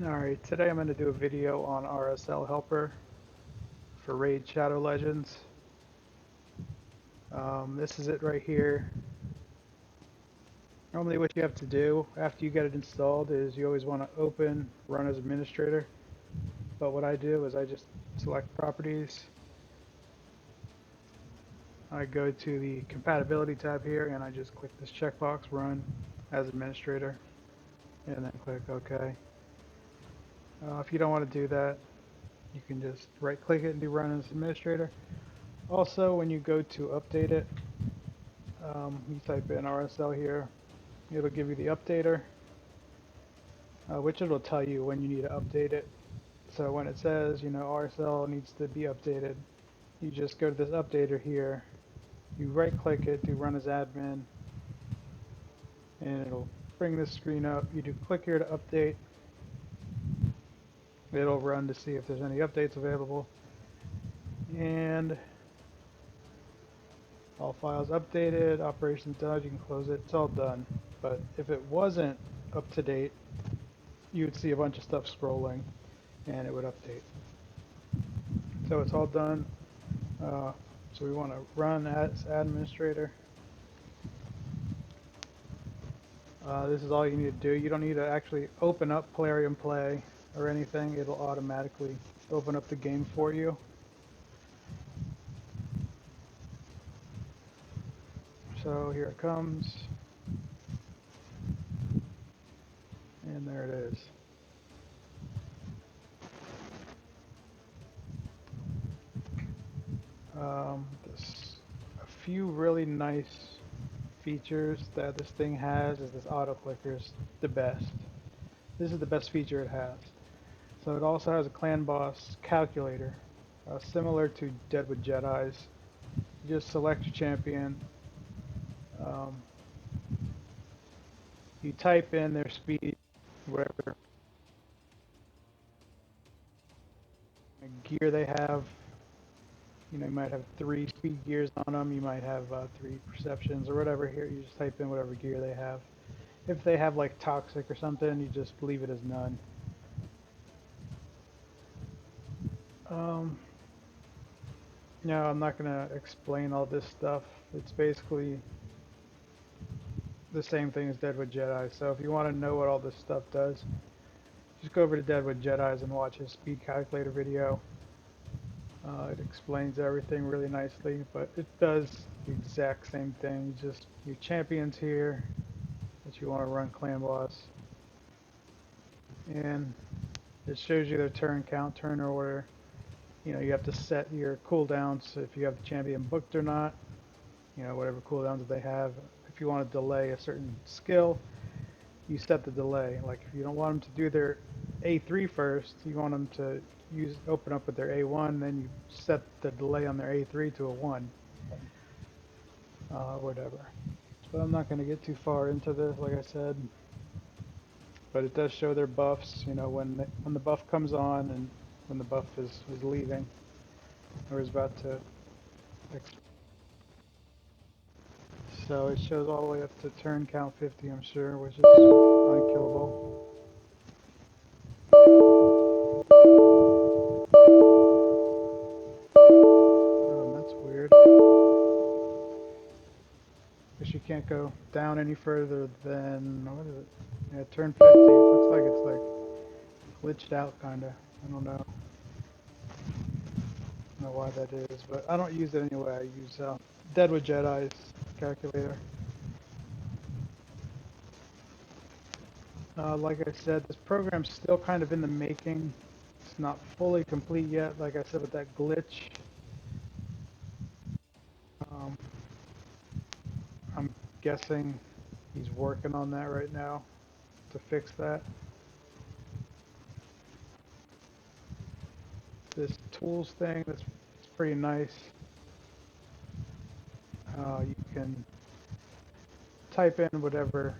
Alright, today I'm going to do a video on RSLHelper for Raid Shadow Legends. This is it right here. Normally what you have to do after you get it installed is you always want to open Run as Administrator. But what I do is I just select Properties. I go to the Compatibility tab here and I just click this checkbox, Run as Administrator, and then click OK. If you don't want to do that, you can just right click it and do Run as Administrator. Also, when you go to update it, you type in RSL here, it'll give you the updater, which it'll tell you when you need to update it. So when it says, RSL needs to be updated, you just go to this updater here, you right click it, do Run as Admin, and it'll bring this screen up. You do click here to update, it'll run to see if there's any updates available, and all files updated, operations done, you can close it, it's all done. But if it wasn't up to date, you would see a bunch of stuff scrolling and it would update. So it's all done. So we want to run as administrator. This is all you need to do. You don't need to actually open up Plarium Play or anything. It'll automatically open up the game for you. So here it comes. And there it is. A few really nice features that this thing has is this auto clicker is the best. This is the best feature it has. So it also has a clan boss calculator, similar to Deadwood Jedi's. You just select your champion. You type in their speed, whatever gear they have. You might have 3 speed gears on them, you might have 3 perceptions or whatever. Here you just type in whatever gear they have. If they have like toxic or something, you just leave it as none. No, I'm not going to explain all this stuff. It's basically the same thing as Deadwood Jedi. So if you want to know what all this stuff does, just go over to Deadwood Jedi's and watch his speed calculator video. It explains everything really nicely, but it does the exact same thing. Just your champions here that you want to run clan boss, and it shows you their turn count, turn order. You have to set your cooldowns if you have the champion booked or not. Whatever cooldowns that they have. If you want to delay a certain skill, you set the delay. Like if you don't want them to do their A3 first, you want them to open up with their A1, then you set the delay on their A3 to a 1. Whatever. But I'm not going to get too far into this, like I said. But it does show their buffs, when the buff comes on and when the buff is leaving or is about to expire. So it shows all the way up to turn count 50, I'm sure, which is unkillable. That's weird. Guess you can't go down any further than, what is it? Yeah, turn 50. It looks like it's like glitched out, kinda. I don't know. I don't know why that is, but I don't use it anyway. I use Deadwood Jedi's calculator. Like I said, this program's still kind of in the making. It's not fully complete yet, like I said, with that glitch. I'm guessing he's working on that right now to fix that. This tools thing, it's pretty nice. You can type in whatever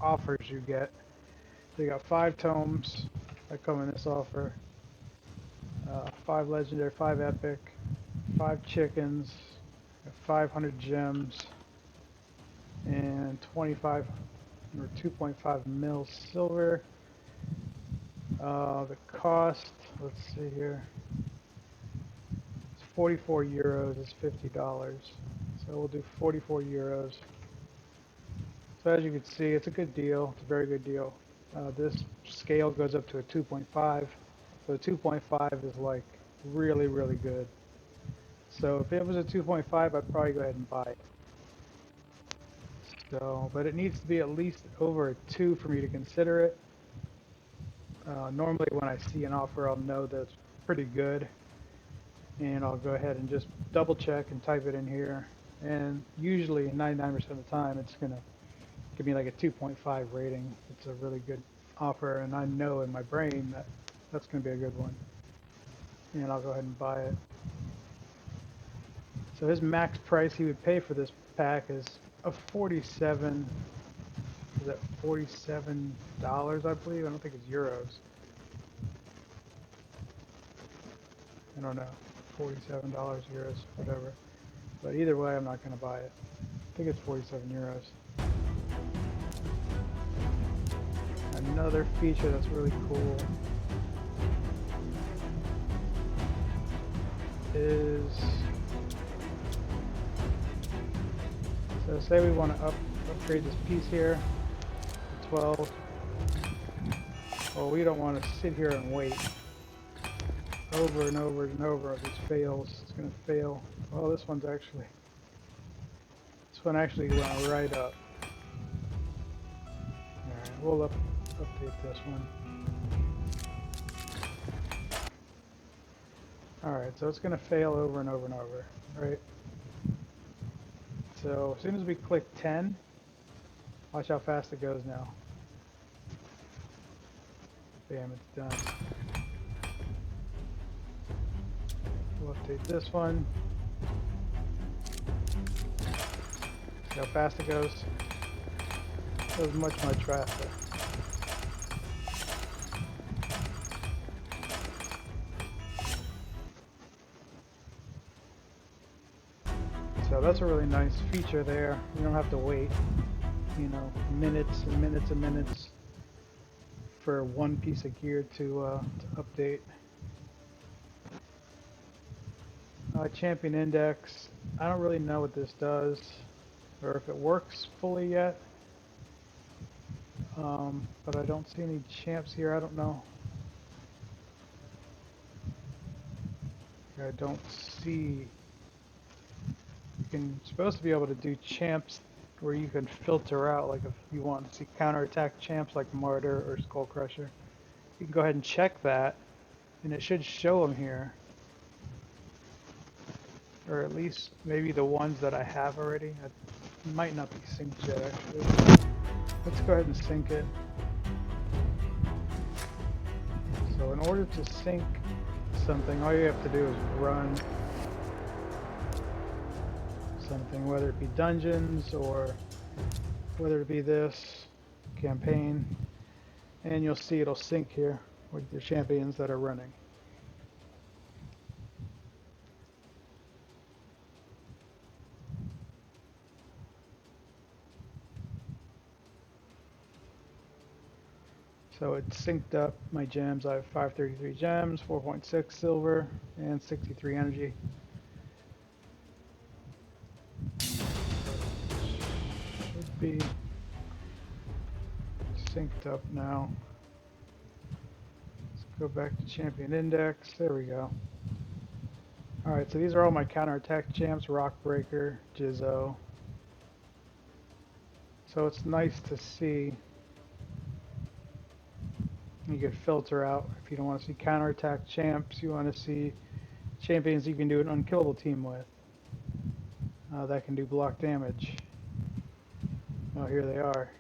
offers you get. So you got 5 tomes that come in this offer, 5 legendary, 5 epic, 5 chickens, 500 gems, and 25 or 2.5 mil silver. The cost, let's see here, it's 44 euros, it's $50. So we'll do 44 euros. So as you can see, it's a good deal, it's a very good deal. This scale goes up to a 2.5. So a 2.5 is like really, really good. So if it was a 2.5, I'd probably go ahead and buy it. So, but it needs to be at least over a 2 for me to consider it. Normally when I see an offer, I'll know that it's pretty good. And I'll go ahead and just double check and type it in here. And usually 99% of the time, it's going to give me like a 2.5 rating. It's a really good offer, and I know in my brain that that's going to be a good one. And I'll go ahead and buy it. So his max price he would pay for this pack is a 47. Is that $47, I believe? I don't think it's euros. I don't know. $47 euros, whatever. But either way, I'm not going to buy it. I think it's 47 euros. Another feature that's really cool is, so say we want to upgrade this piece here to 12. Well, we don't want to sit here and wait over and over and over. If this fails, it's going to fail. Well, this one actually went right up. Alright, we'll update this one. Alright, so it's going to fail over and over and over, right? So as soon as we click 10, watch how fast it goes now. Bam, it's done. We'll update this one. See how fast it goes? It goes much, much faster. So that's a really nice feature there. You don't have to wait, you know, minutes and minutes and minutes for one piece of gear to update. Champion index. I don't really know what this does, or if it works fully yet. But I don't see any champs here. I don't know. I don't see. You're supposed to be able to do champs where you can filter out, like if you want to see counterattack champs like Martyr or Skull Crusher. You can go ahead and check that, and it should show them here. Or at least maybe the ones that I have already. It might not be synced yet, actually. Let's go ahead and sync it. So in order to sync something, all you have to do is run something, whether it be dungeons or whether it be this campaign, and you'll see it'll sync here with your champions that are running. So it synced up my gems. I have 533 gems, 4.6 silver, and 63 energy. Should be synced up now. Let's go back to champion index. There we go. Alright, so these are all my counterattack champs: Rockbreaker, Jizzo. So it's nice to see. You can filter out if you don't want to see counterattack champs. You want to see champions you can do an unkillable team with that can do block damage. Oh, here they are.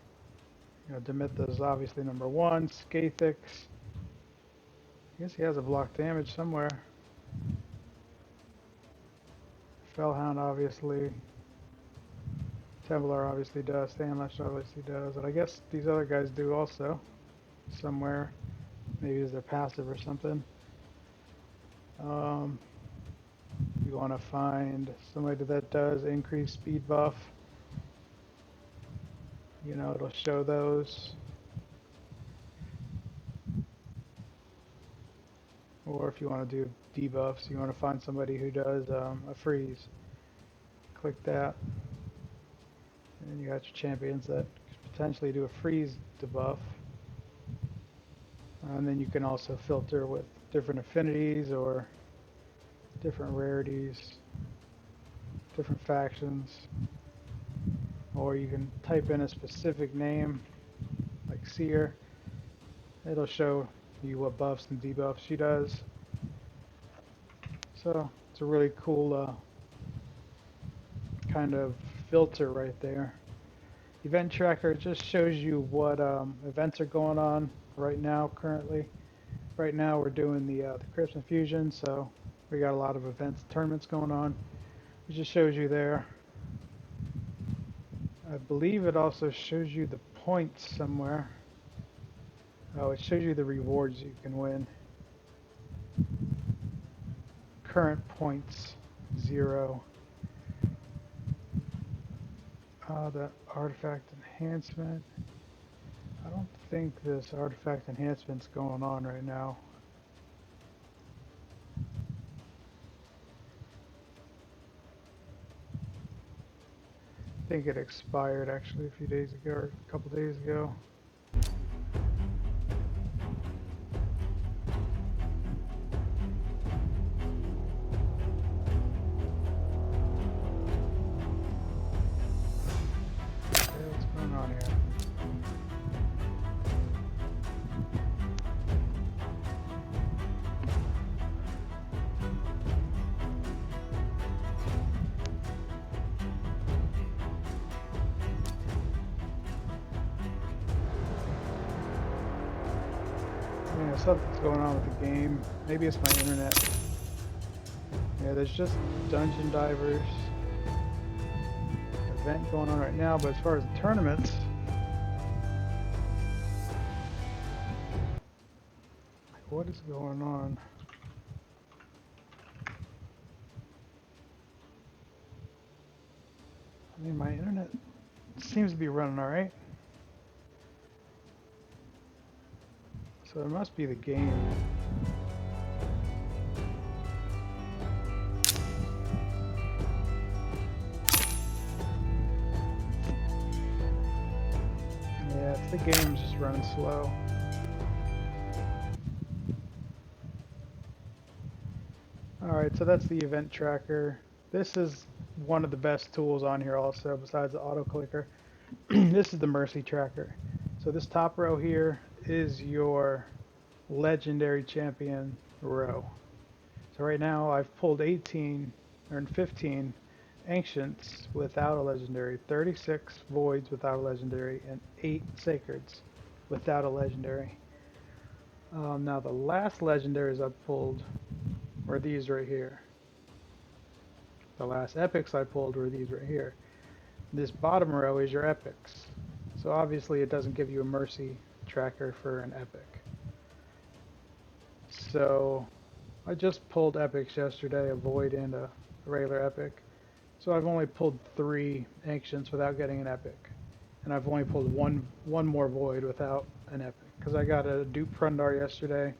You know, Demitha is obviously number 1. Skathix. I guess he has a block damage somewhere. Fellhound obviously. Templar obviously does. Stanlash obviously does. And I guess these other guys do also. Somewhere. Maybe as their passive or something. You want to find somebody that does increased speed buff. you know, it'll show those. Or if you want to do debuffs, you want to find somebody who does a freeze, click that, and you got your champions that could potentially do a freeze debuff. And then you can also filter with different affinities or different rarities, different factions, or you can type in a specific name like Seer. It'll show you what buffs and debuffs she does. So it's a really cool kind of filter right there. Event tracker just shows you what events are going on right now currently. Right now we're doing the Christmas Fusion, so we got a lot of events, tournaments going on. It just shows you there. I believe it also shows you the points somewhere. Oh, it shows you the rewards you can win. Current points, 0. The artifact enhancement. I don't think this artifact enhancement's going on right now. I think it expired actually a few days ago, or a couple days ago. Okay, what's going on here? Yeah, something's going on with the game. Maybe it's my internet. Yeah, there's just Dungeon Divers event going on right now, but as far as the tournaments, what is going on? I mean, my internet seems to be running all right. So it must be the game. Yeah, it's the game's just running slow. Alright, so that's the event tracker. This is one of the best tools on here also, besides the auto clicker. This is the mercy tracker. So this top row here is your legendary champion row. So right now I've pulled 18 or 15 ancients without a legendary, 36 voids without a legendary, and 8 sacreds without a legendary. Now the last legendaries I've pulled were these right here. The last epics I pulled were these right here. This bottom row is your epics. So obviously it doesn't give you a mercy tracker for an epic. So I just pulled epics yesterday, a void and a regular epic. So I've only pulled 3 ancients without getting an epic. And I've only pulled one more void without an epic. Because I got a dupe Prundar yesterday.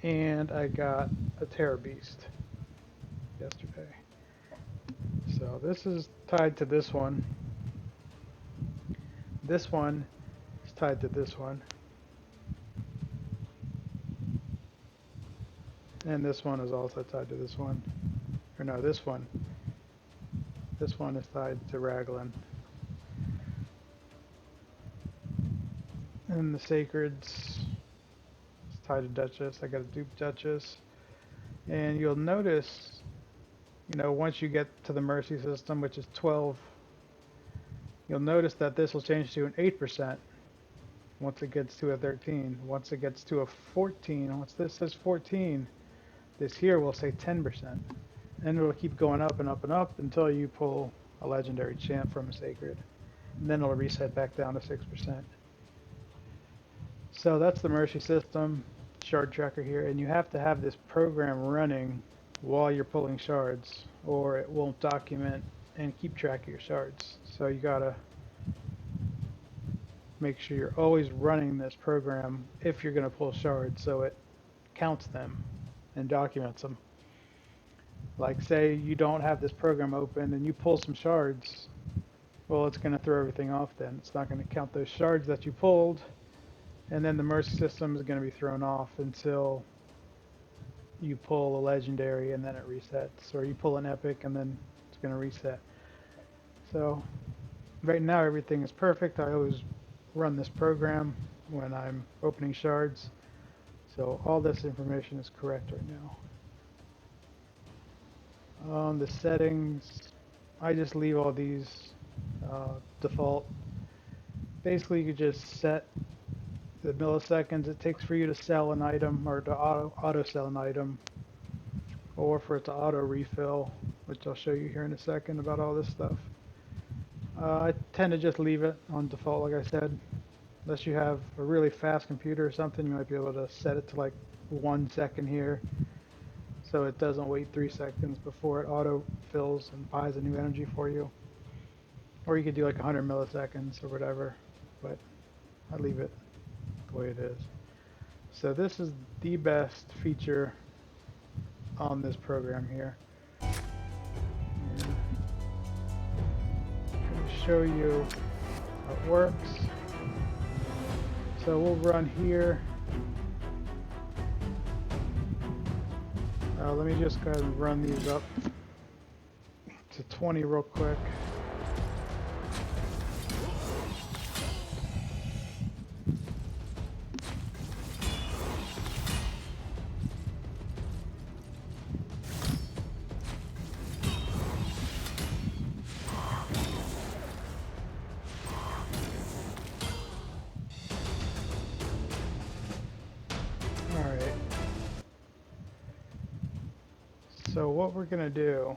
And I got a Terror Beast yesterday. So this is tied to this one. This one is tied to this one. And this one is also tied to this one. Or no, this one. This one is tied to Raglan. And the Sacreds is tied to Duchess. I got a dupe Duchess. And you'll notice, you know, once you get to the Mercy system, which is 12, you'll notice that this will change to an 8% once it gets to a 13. Once it gets to a 14, once this says 14, this here will say 10%. And it'll keep going up and up and up until you pull a legendary champ from a sacred. And then it'll reset back down to 6%. So that's the Mercy system, shard tracker here, and you have to have this program running while you're pulling shards, or it won't document and keep track of your shards. So you gotta make sure you're always running this program if you're going to pull shards, so it counts them and documents them. Like say you don't have this program open and you pull some shards, well, it's going to throw everything off then. It's not going to count those shards that you pulled, and then the merge system is going to be thrown off until you pull a legendary and then it resets, or you pull an epic and then it's going to reset. So right now everything is perfect. I always run this program when I'm opening shards, so all this information is correct right now. On the settings, I just leave all these default. Basically, you just set the milliseconds it takes for you to sell an item, or to auto sell an item, or for it to auto refill, which I'll show you here in a second about all this stuff. I tend to just leave it on default, like I said. Unless you have a really fast computer or something, you might be able to set it to like 1 second here, so it doesn't wait 3 seconds before it auto fills and buys a new energy for you. Or you could do like 100 milliseconds or whatever, but I leave it the way it is. So this is the best feature on this program here. And I'm going to show you how it works. So we'll run here. Let me just go ahead and run these up to 20 real quick. So what we're gonna do,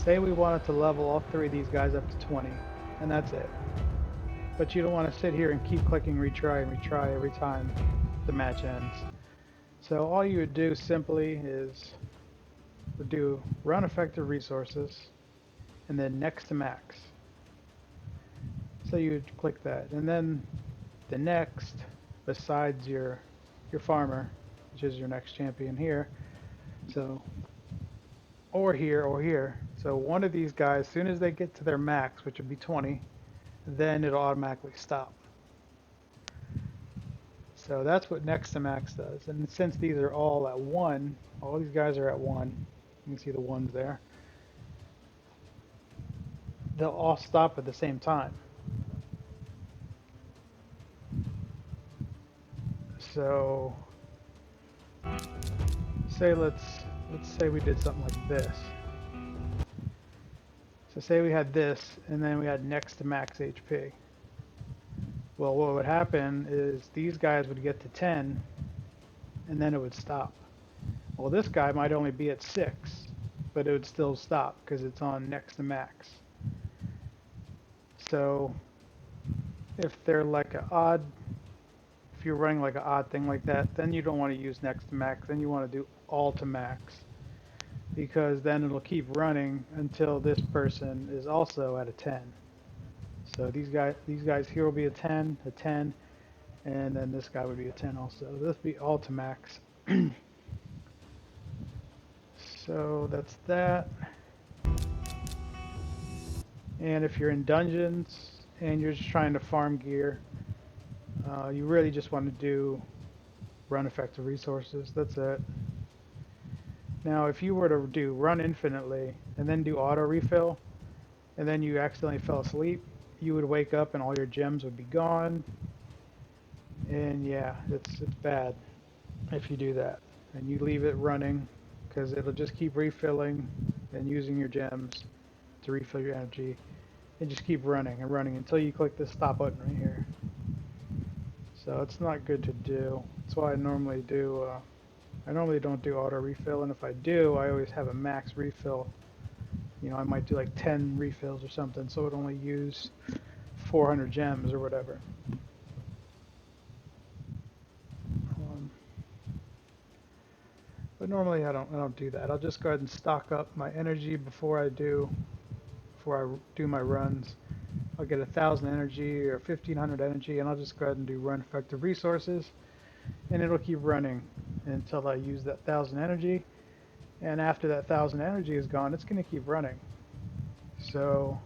say we wanted to level all 3 of these guys up to 20, and that's it. But you don't want to sit here and keep clicking retry and retry every time the match ends. So all you would do simply is do run effective resources and then next to max. So you would click that, and then the next, besides your farmer, which is your next champion here, so or here. So one of these guys, as soon as they get to their max, which would be 20, then it'll automatically stop. So that's what next to max does. And since these are all at 1, all these guys are at 1. You can see the ones there. They'll all stop at the same time. So say let's say we did something like this. So say we had this, and then we had next to max HP. Well, what would happen is these guys would get to 10, and then it would stop. Well, this guy might only be at 6, but it would still stop because it's on next to max. So if they're like an odd, if you're running like an odd thing like that, then you don't want to use next to max, then you want to do all to max, because then it'll keep running until this person is also at a 10. So these guys here will be a 10, and then this guy would be a 10 also. This would be all to max. So that's that. And if you're in dungeons and you're just trying to farm gear, you really just want to do run effective resources. That's it. Now if you were to do run infinitely and then do auto refill, and then you accidentally fell asleep, you would wake up and all your gems would be gone. And yeah, it's bad if you do that. And you leave it running, because it'll just keep refilling and using your gems to refill your energy, and just keep running and running until you click this stop button right here. So it's not good to do. That's why I normally do, I normally don't do auto refill, and if I do, I always have a max refill. You know, I might do like 10 refills or something, so it only use 400 gems or whatever. But normally I don't do that. I'll just go ahead and stock up my energy before I do my runs. I'll get 1,000 energy or 1,500 energy, and I'll just go ahead and do run effective resources, and it'll keep running until I use that 1,000 energy. And after that 1,000 energy is gone, it's going to keep running. So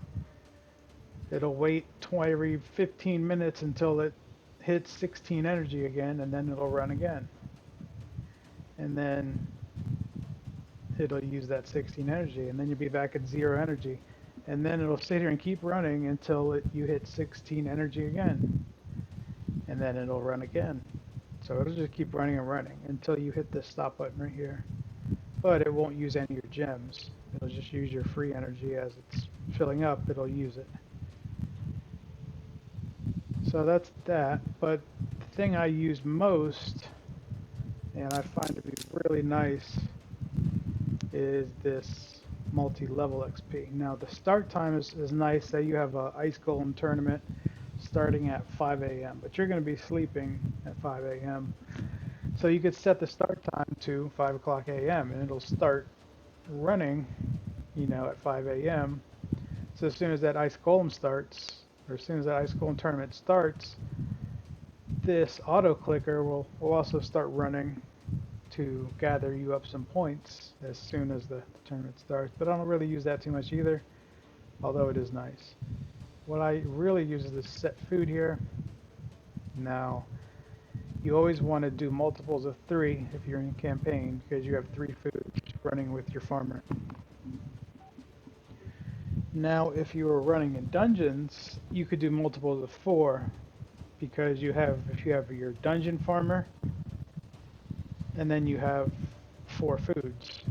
it'll wait every 15 minutes until it hits 16 energy again, and then it'll run again. And then it'll use that 16 energy, and then you'll be back at 0 energy. And then it'll sit here and keep running until you hit 16 energy again. And then it'll run again. So it'll just keep running and running until you hit this stop button right here. But it won't use any of your gems. It'll just use your free energy. As it's filling up, it'll use it. So that's that. But the thing I use most, and I find to be really nice, is this multi-level XP. Now the start time is nice. Say you have a Ice Golem tournament starting at 5 a.m. but you're going to be sleeping at 5 a.m. So you could set the start time to 5 o'clock a.m. and it'll start running, at 5 a.m. So as soon as that Ice Golem starts, or as soon as that Ice Golem tournament starts, this auto clicker will also start running to gather you up some points as soon as the tournament starts. But I don't really use that too much either, although it is nice. What I really use is this set food here. Now, you always want to do multiples of 3 if you're in a campaign, because you have 3 foods running with your farmer. Now, if you were running in dungeons, you could do multiples of 4, because if you have your dungeon farmer, and then you have 4 foods.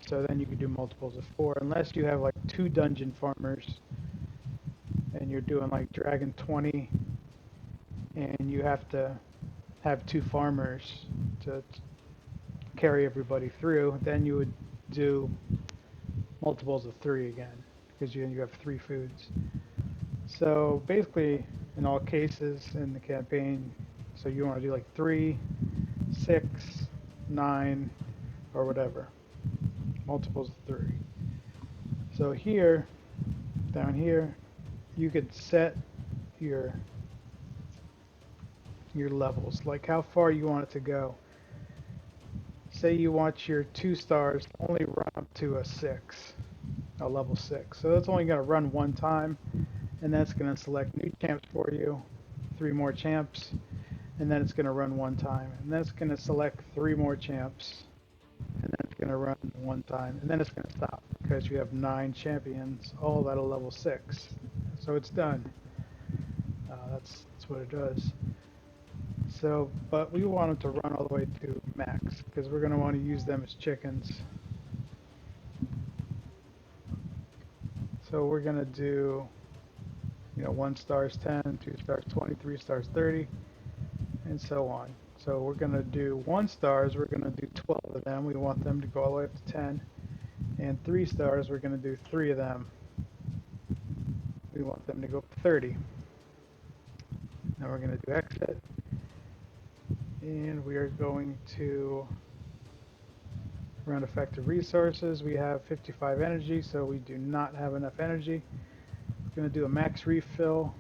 So then you can do multiples of 4, unless you have like 2 dungeon farmers, and you're doing like Dragon 20, and you have to have 2 farmers to carry everybody through, then you would do multiples of 3 again, because you have 3 foods. So basically, in all cases in the campaign, so you want to do like 3, 6, 9, or whatever, multiples of 3. So here, down here, you could set your levels, like how far you want it to go. Say you want your 2 stars to only run up to a level 6. So that's only going to run 1 time, and that's going to select new champs for you, 3 more champs, and then it's going to run 1 time, and then it's going to select 3 more champs, and then it's going to run 1 time, and then it's going to stop, because you have 9 champions, all at a level 6. So it's done. That's what it does. So, but we want them to run all the way to max, because we're going to want to use them as chickens. So we're going to do, 1 star is 10, 2 stars 20, 3 stars 30, and so on. So we're going to do 1 stars, we're going to do 12 of them. We want them to go all the way up to 10. And 3 stars, we're going to do 3 of them. We want them to go up to 30. Now we're going to do exit. And we are going to run effective resources. We have 55 energy, so we do not have enough energy. We're going to do a max refill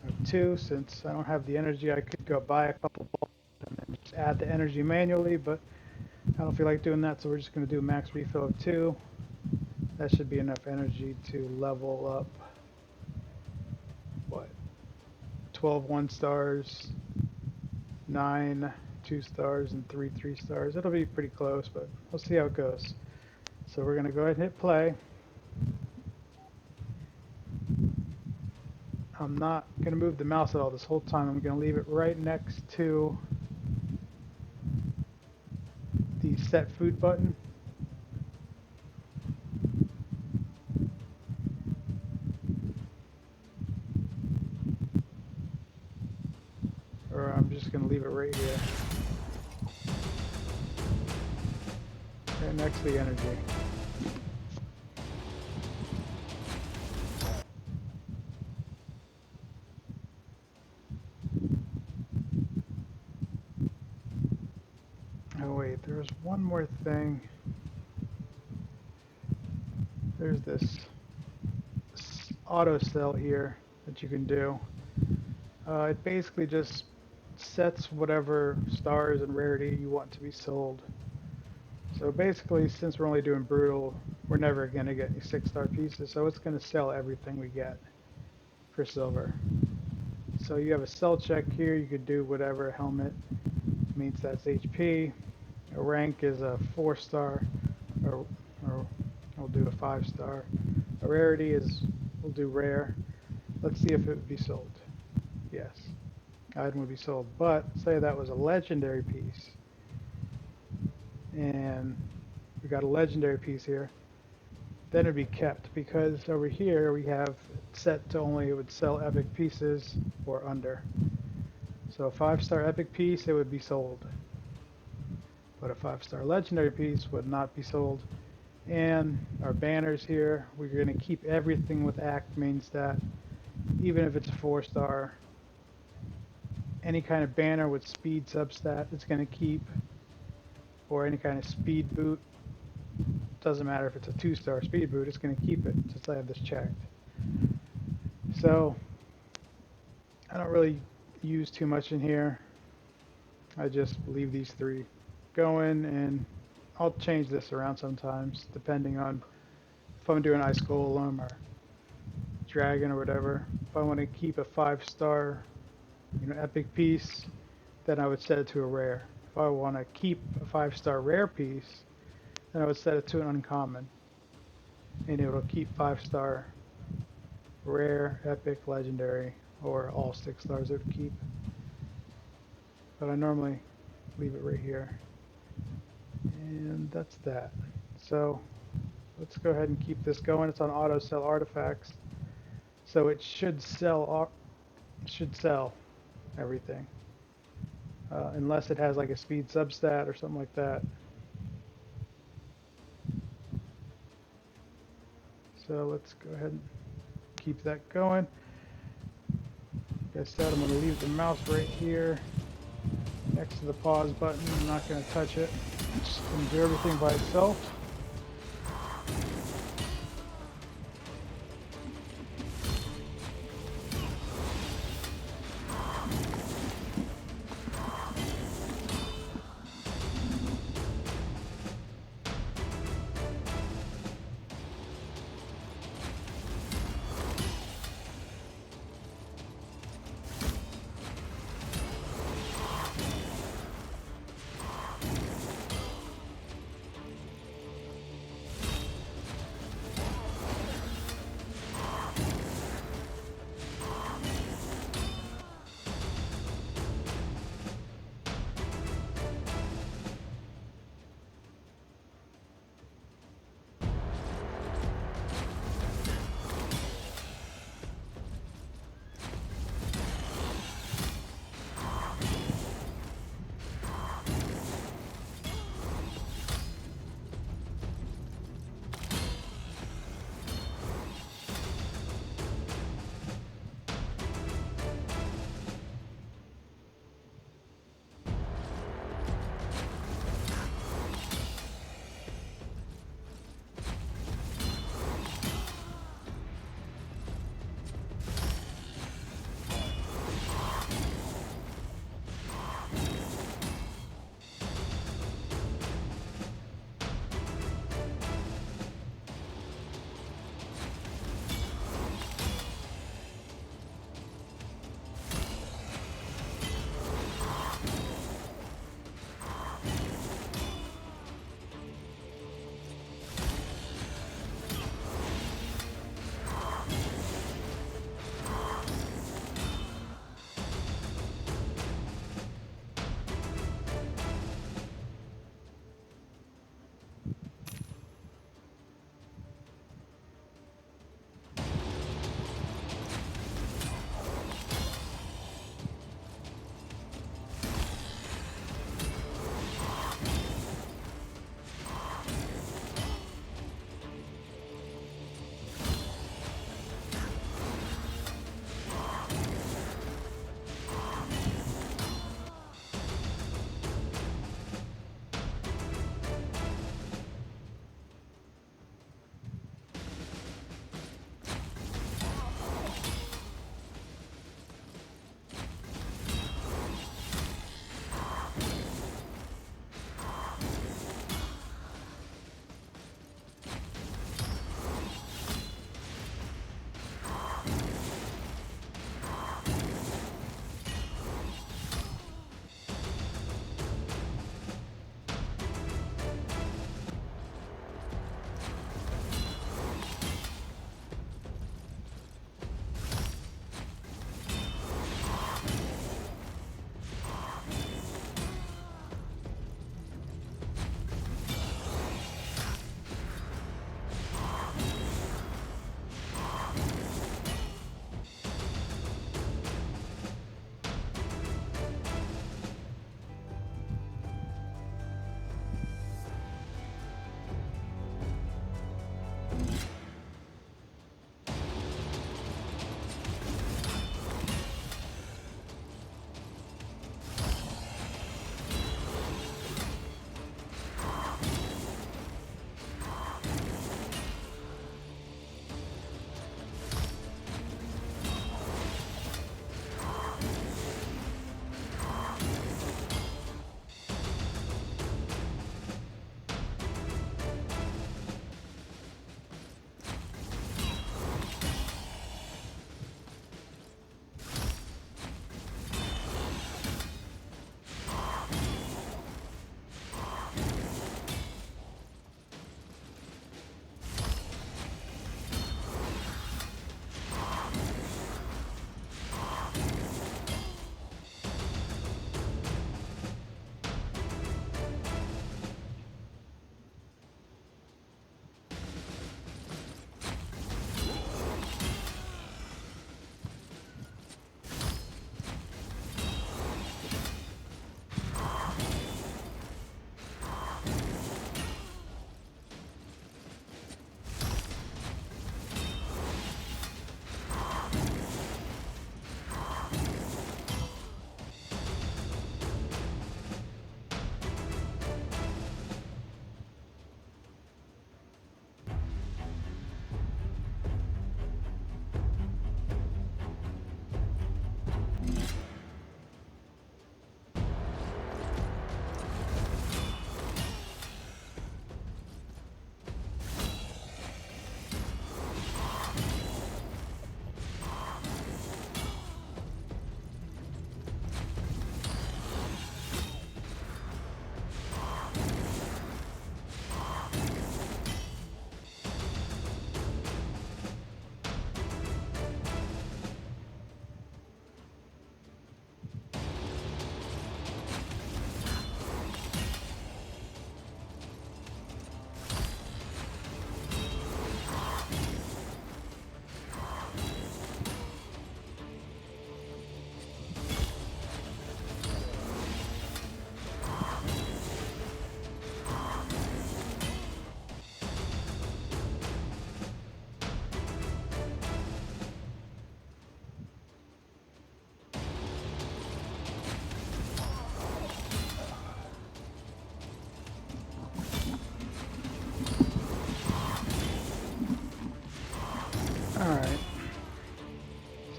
of 2. Since I don't have the energy, I could go buy a couple bulbs and then just add the energy manually, but I don't feel like doing that, so we're just going to do a max refill of 2. That should be enough energy to level up, 12 1 stars, 9 2 stars, and 3 3 stars. It'll be pretty close, but we'll see how it goes. So we're going to go ahead and hit play. I'm not going to move the mouse at all this whole time. I'm going to leave it right next to the set food button. Or I'm just going to leave it right here. Right next to the energy. There's one more thing. There's this auto sell here that you can do. It basically just sets whatever stars and rarity you want to be sold. So basically, since we're only doing brutal, we're never going to get any 6-star pieces, so it's going to sell everything we get for silver. So you have a sell check here. You could do whatever. Helmet means that's HP. A rank is a 4-star, or we'll do a 5-star. A rarity is, we'll do rare. Let's see if it would be sold. Yes, item would be sold. But say that was a legendary piece, and we got a legendary piece here, then it'd be kept, because over here we have it set to only it would sell epic pieces or under. So a 5-star epic piece, it would be sold, but a 5-star legendary piece would not be sold. And our banners here, we're going to keep everything with act main stat, even if it's a 4-star. Any kind of banner with speed substat, it's going to keep, or any kind of speed boot. Doesn't matter if it's a 2-star speed boot, it's going to keep it since I have this checked. So I don't really use too much in here. I just leave these 3 going, and I'll change this around sometimes depending on if I'm doing ice golem or dragon or whatever. If I want to keep a 5-star, epic piece, then I would set it to a rare. If I want to keep a 5-star rare piece, then I would set it to an uncommon, and it will keep 5-star, rare, epic, legendary, or all 6 stars it would keep. But I normally leave it right here, and that's that. So let's go ahead and keep this going. It's on auto sell artifacts, so it should sell everything, unless it has like a speed substat or something like that. So let's go ahead and keep that going. Like I said, I'm going to leave the mouse right here next to the pause button. I'm not going to touch it. I'm just going to do everything by itself.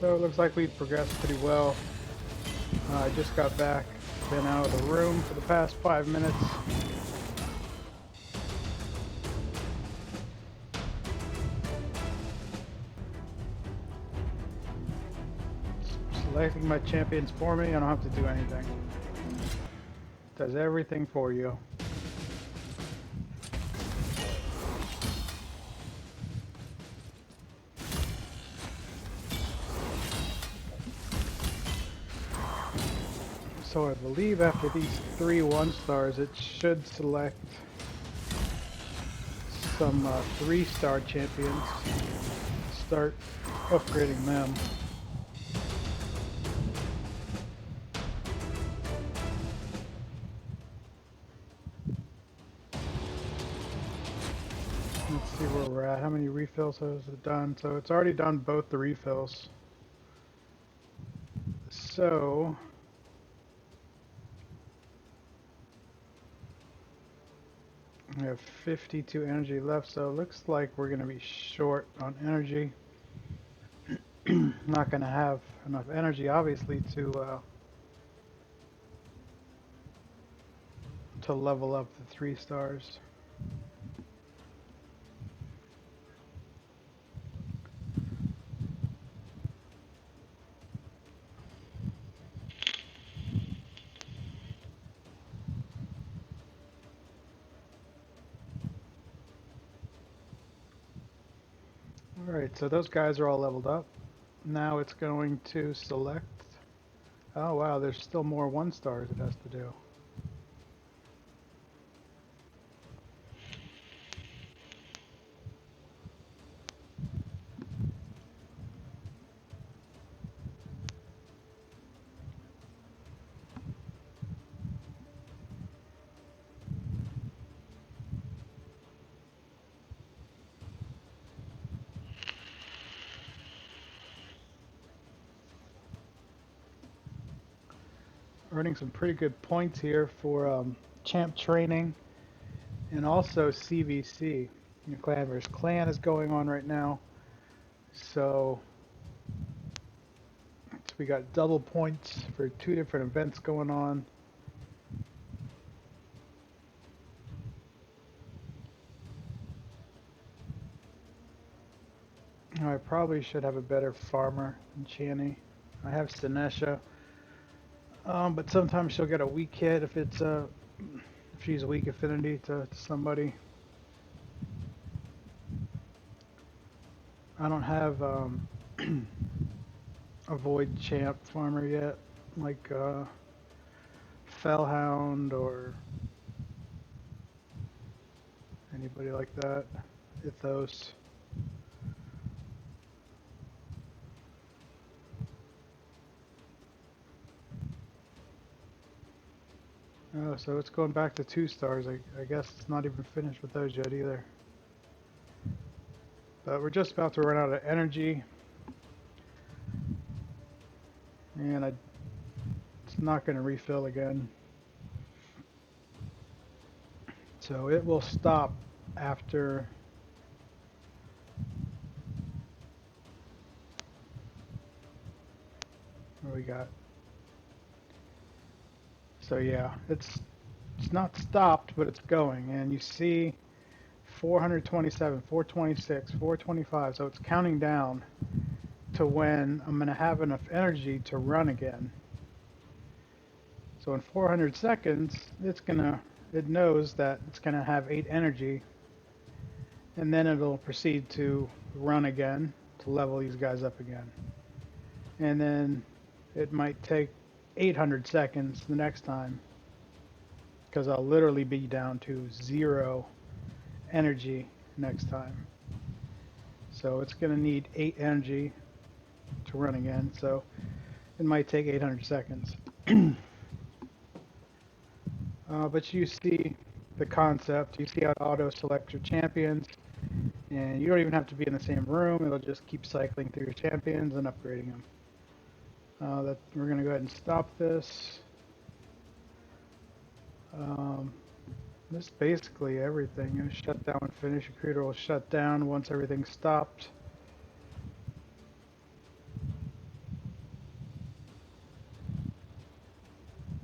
So it looks like we've progressed pretty well. I just got back, been out of the room for the past 5 minutes. Selecting my champions for me, I don't have to do anything. Does everything for you. So I believe after these 3 1-stars, it should select some 3-star champions. Start upgrading them. Let's see where we're at. How many refills has it done? So it's already done both the refills. So we have 52 energy left, so it looks like we're going to be short on energy. Not going to have enough energy, obviously, to level up the 3 stars. Alright, so those guys are all leveled up. Now it's going to select... Oh wow, there's still more 1-stars it has to do. Earning some pretty good points here for champ training and also CVC. Clan vs. Clan is going on right now, so we got double points for 2 different events going on. I probably should have a better farmer than Channy. I have Sinesha. But sometimes she'll get a weak hit if it's if she's a weak affinity to somebody. I don't have a void champ farmer yet, like Fellhound or anybody like that. Ithos. Oh, so it's going back to 2 stars. I guess it's not even finished with those yet either. But we're just about to run out of energy. And it's not going to refill again. So it will stop after... What do we got? So yeah, it's not stopped, but it's going, and you see 427, 426, 425, so it's counting down to when I'm going to have enough energy to run again. So in 400 seconds, it knows that it's going to have 8 energy, and then it'll proceed to run again to level these guys up again. And then it might take 800 seconds the next time, because I'll literally be down to 0 energy next time. So it's going to need 8 energy to run again, so it might take 800 seconds. But you see the concept, you see how it auto selects your champions, and you don't even have to be in the same room. It'll just keep cycling through your champions and upgrading them. We're going to go ahead and stop this. This is basically everything. You know, shut down and finish. Recruiter will shut down once everything's stopped.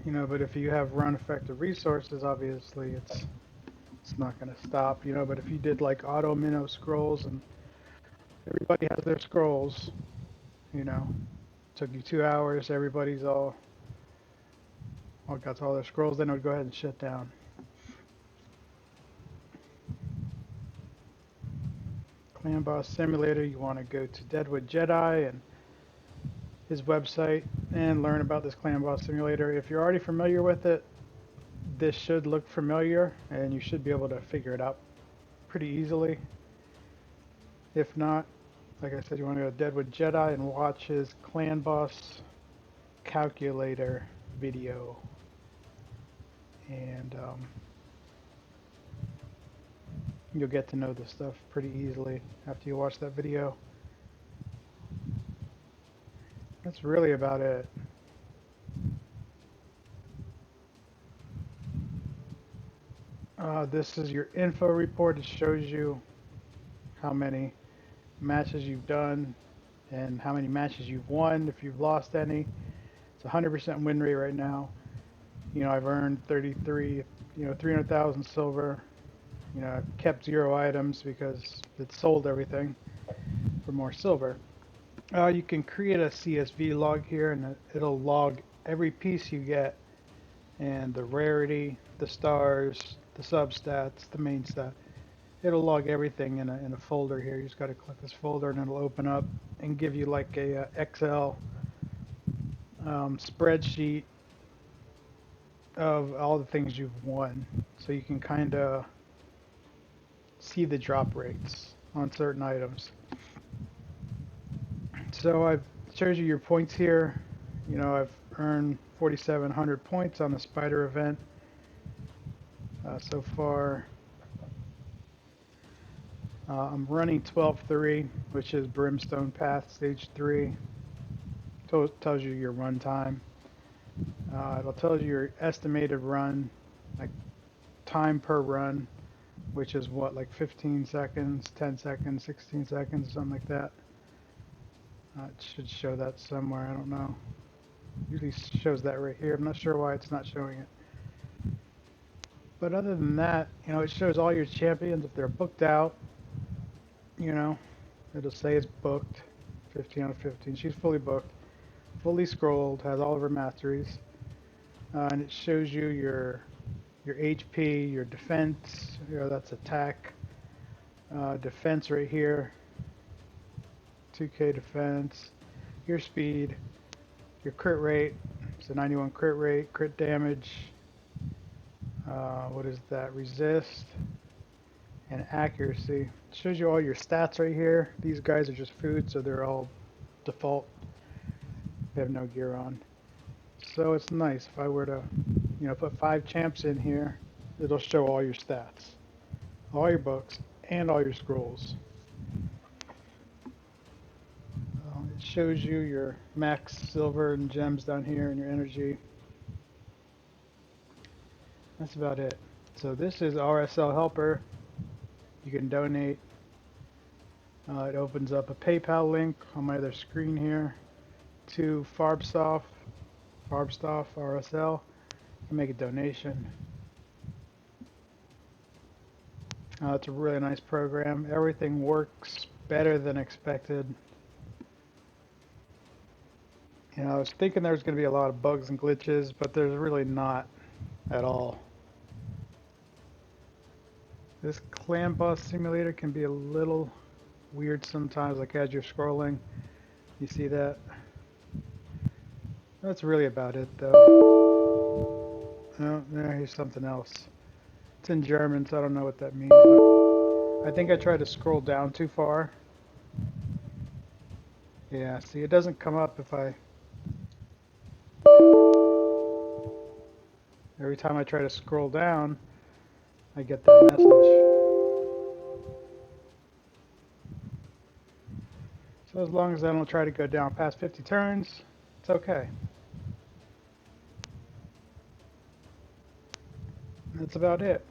You know, but if you have run affected resources, obviously it's not going to stop, you know, but if you did like auto minnow scrolls and everybody has their scrolls, you know, took you 2 hours, everybody's all got all their scrolls, then it would go ahead and shut down. Clan Boss Simulator, you want to go to Deadwood Jedi and his website and learn about this Clan Boss Simulator. If you're already familiar with it, this should look familiar and you should be able to figure it out pretty easily. If not, like I said, you want to go to Deadwood Jedi and watch his Clan Boss calculator video. And you'll get to know this stuff pretty easily after you watch that video. That's really about it. This is your info report. It shows you how many matches you've done and how many matches you've won, if you've lost any. It's 100% win rate right now. You know, I've earned 33, 300,000 silver. You know, I've kept 0 items because it sold everything for more silver. You can create a CSV log here and it'll log every piece you get and the rarity, the stars, the substats, the main stat. It'll log everything in a folder here. You just got to click this folder and it'll open up and give you like a Excel spreadsheet of all the things you've won. So you can kind of see the drop rates on certain items. So I've shows you your points here. You know, I've earned 4,700 points on the spider event so far. I'm running 12.3, which is Brimstone Path Stage 3. Tells you your run time. It'll tell you your estimated run, like time per run, which is what, like 15 seconds, 10 seconds, 16 seconds, something like that. It should show that somewhere, I don't know. Usually shows that right here. I'm not sure why it's not showing it. But other than that, you know, it shows all your champions if they're booked out. You know, it'll say it's booked, 15 out of 15. She's fully booked, fully scrolled, has all of her masteries, and it shows you your HP, your defense. You know, that's attack, defense right here, 2K defense, your speed, your crit rate. It's a 91 crit rate, crit damage. What is that? Resist. And accuracy. It shows you all your stats right here. These guys are just food, so they're all default. They have no gear on. So it's nice. If I were to, you know, put 5 champs in here, it'll show all your stats, all your books, and all your scrolls. It shows you your max silver and gems down here and your energy. That's about it. So this is RSLHelper. You can donate. It opens up a PayPal link on my other screen here to Farbsoft, RSL. You can make a donation. It's a really nice program. Everything works better than expected. You know, I was thinking there was going to be a lot of bugs and glitches, but there's really not at all. This Clan Boss Simulator can be a little weird sometimes, like as you're scrolling. You see that? That's really about it, though. Oh, here's something else. It's in German, so I don't know what that means. But I think I tried to scroll down too far. Yeah, see, it doesn't come up if I... Every time I try to scroll down, I get that message. So as long as I don't try to go down past 50 turns, it's okay. That's about it.